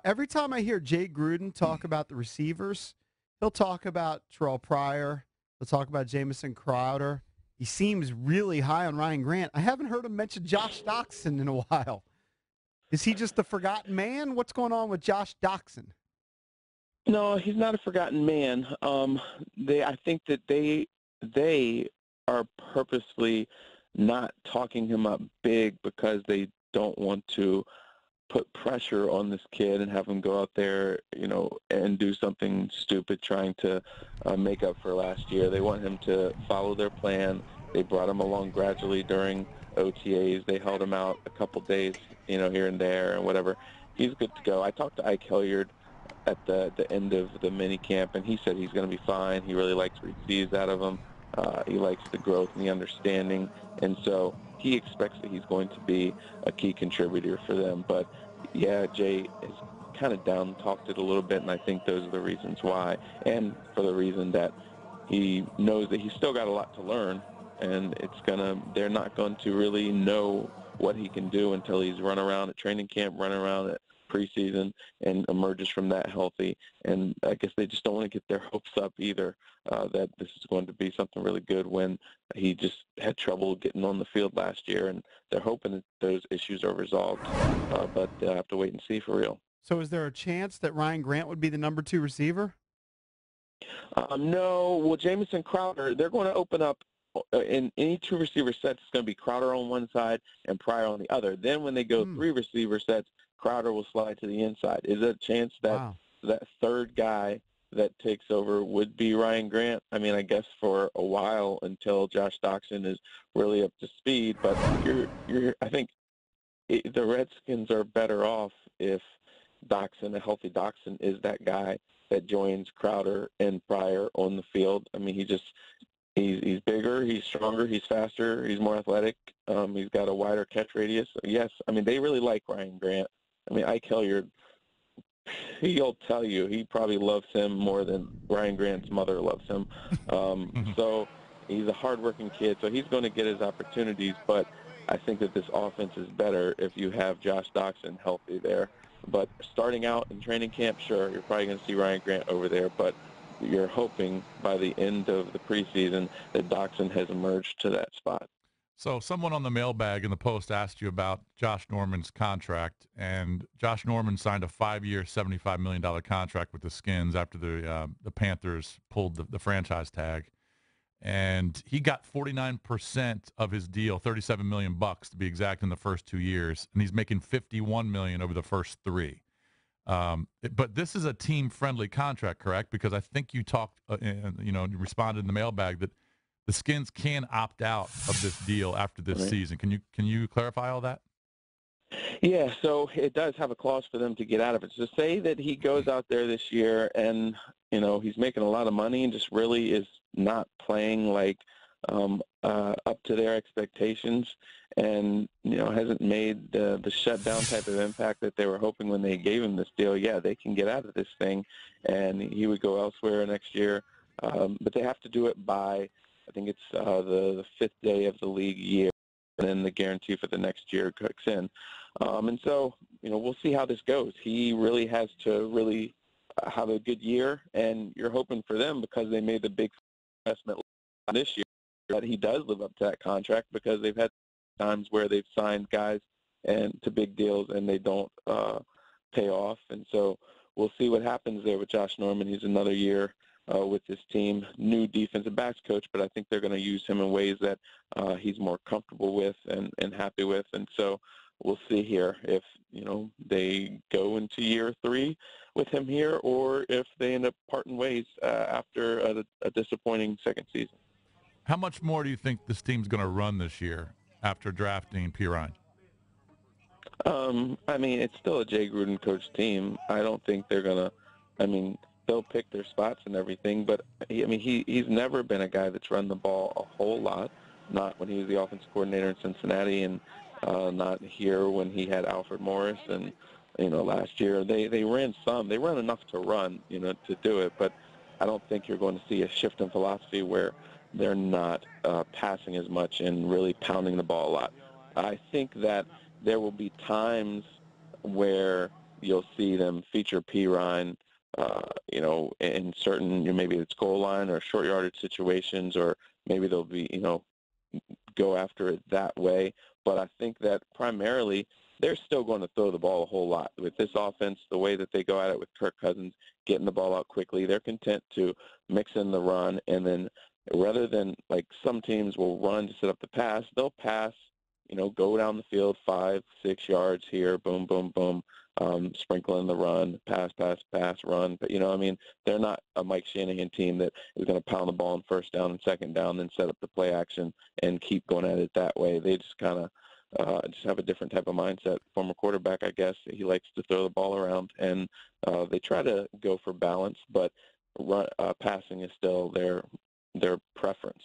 Every time I hear Jay Gruden talk about the receivers, he'll talk about Terrell Pryor. He'll talk about Jamison Crowder. He seems really high on Ryan Grant. I haven't heard him mention Josh Doctson in a while. Is he just the forgotten man? What's going on with Josh Doctson? No, he's not a forgotten man. I think that they are purposely not talking him up big because they don't want to put pressure on this kid and have him go out there, and do something stupid trying to make up for last year. They want him to follow their plan. They brought him along gradually during OTAs. They held him out a couple days, here and there and whatever. He's good to go. I talked to Ike Hilliard at the end of the mini camp, and he said he's going to be fine. He really likes what he sees out of him. He likes the growth and the understanding, and so he expects that he's going to be a key contributor for them. But, yeah, Jay has kind of down-talked it a little bit, and I think those are the reasons why, and for the reason that he knows that he's still got a lot to learn, and they're not going to really know what he can do until he's run around at training camp, run around at preseason, and emerges from that healthy. And I guess they just don't want to get their hopes up either that this is going to be something really good when he just had trouble getting on the field last year, and they're hoping that those issues are resolved, but they'll have to wait and see for real. So is there a chance that Ryan Grant would be the number 2 receiver? No. Well, Jamison Crowder, they're going to open up in any 2 receiver sets. It's going to be Crowder on one side and Pryor on the other. Then when they go 3 receiver sets, Crowder will slide to the inside. Is there a chance that that third guy that takes over would be Ryan Grant? I mean, I guess for a while until Josh Doctson is really up to speed. But I think the Redskins are better off if Doctson, a healthy Doctson, is that guy that joins Crowder and Pryor on the field. I mean, he's bigger, he's stronger, he's faster, he's more athletic. He's got a wider catch radius. Yes, I mean, they really like Ryan Grant. I mean, Ike Hilliard, he'll tell you he probably loves him more than Ryan Grant's mother loves him. So he's a hardworking kid, so he's going to get his opportunities. But I think that this offense is better if you have Josh Doctson healthy there. But starting out in training camp, sure, you're probably going to see Ryan Grant over there. But you're hoping by the end of the preseason that Doctson has emerged to that spot. So someone on the mailbag in the Post asked you about Josh Norman's contract, and Josh Norman signed a 5-year, $75 million contract with the Skins after the Panthers pulled the franchise tag. And he got 49% of his deal, $37 million to be exact, in the first 2 years, and he's making $51 million over the first 3. But this is a team-friendly contract, correct? Because I think you talked, you responded in the mailbag that the Skins can opt out of this deal after this season. Can you clarify all that? Yeah, so it does have a clause for them to get out of it. So say that he goes out there this year and, he's making a lot of money and just really is not playing like up to their expectations and, hasn't made the shutdown type of impact that they were hoping when they gave him this deal. Yeah, they can get out of this thing, and he would go elsewhere next year. But they have to do it by, I think it's the 5th day of the league year, and then the guarantee for the next year kicks in. And so, we'll see how this goes. He really has to really have a good year, and you're hoping for them because they made the big investment this year that he does live up to that contract, because they've had times where they've signed guys and to big deals and they don't pay off. And so we'll see what happens there with Josh Norman. He's another year with this team, new defensive backs coach, but I think they're going to use him in ways that he's more comfortable with and happy with. And so we'll see here if, they go into year 3 with him here, or if they end up parting ways after a disappointing second season. How much more do you think this team's going to run this year after drafting Pirine? I mean, it's still a Jay Gruden coach team. I don't think they're going to, they'll pick their spots and everything, but he's never been a guy that's run the ball a whole lot, not when he was the offensive coordinator in Cincinnati, and not here when he had Alfred Morris. And, last year they ran some. They ran enough to run, to do it, but I don't think you're going to see a shift in philosophy where they're not passing as much and really pounding the ball a lot. I think that there will be times where you'll see them feature Pirine, in certain, maybe it's goal line or short yardage situations, or maybe they'll be, go after it that way. But I think that primarily they're still going to throw the ball a whole lot. With this offense, the way that they go at it with Kirk Cousins, getting the ball out quickly, they're content to mix in the run, and then rather than, like, some teams will run to set up the pass, they'll pass, go down the field 5, 6 yards here, boom, boom, boom, sprinkling the run, pass, run. But, they're not a Mike Shanahan team that is going to pound the ball on first down and second down, then set up the play action and keep going at it that way. They just kind of just have a different type of mindset. Former quarterback, I guess, he likes to throw the ball around, and they try to go for balance, but passing is still their preference.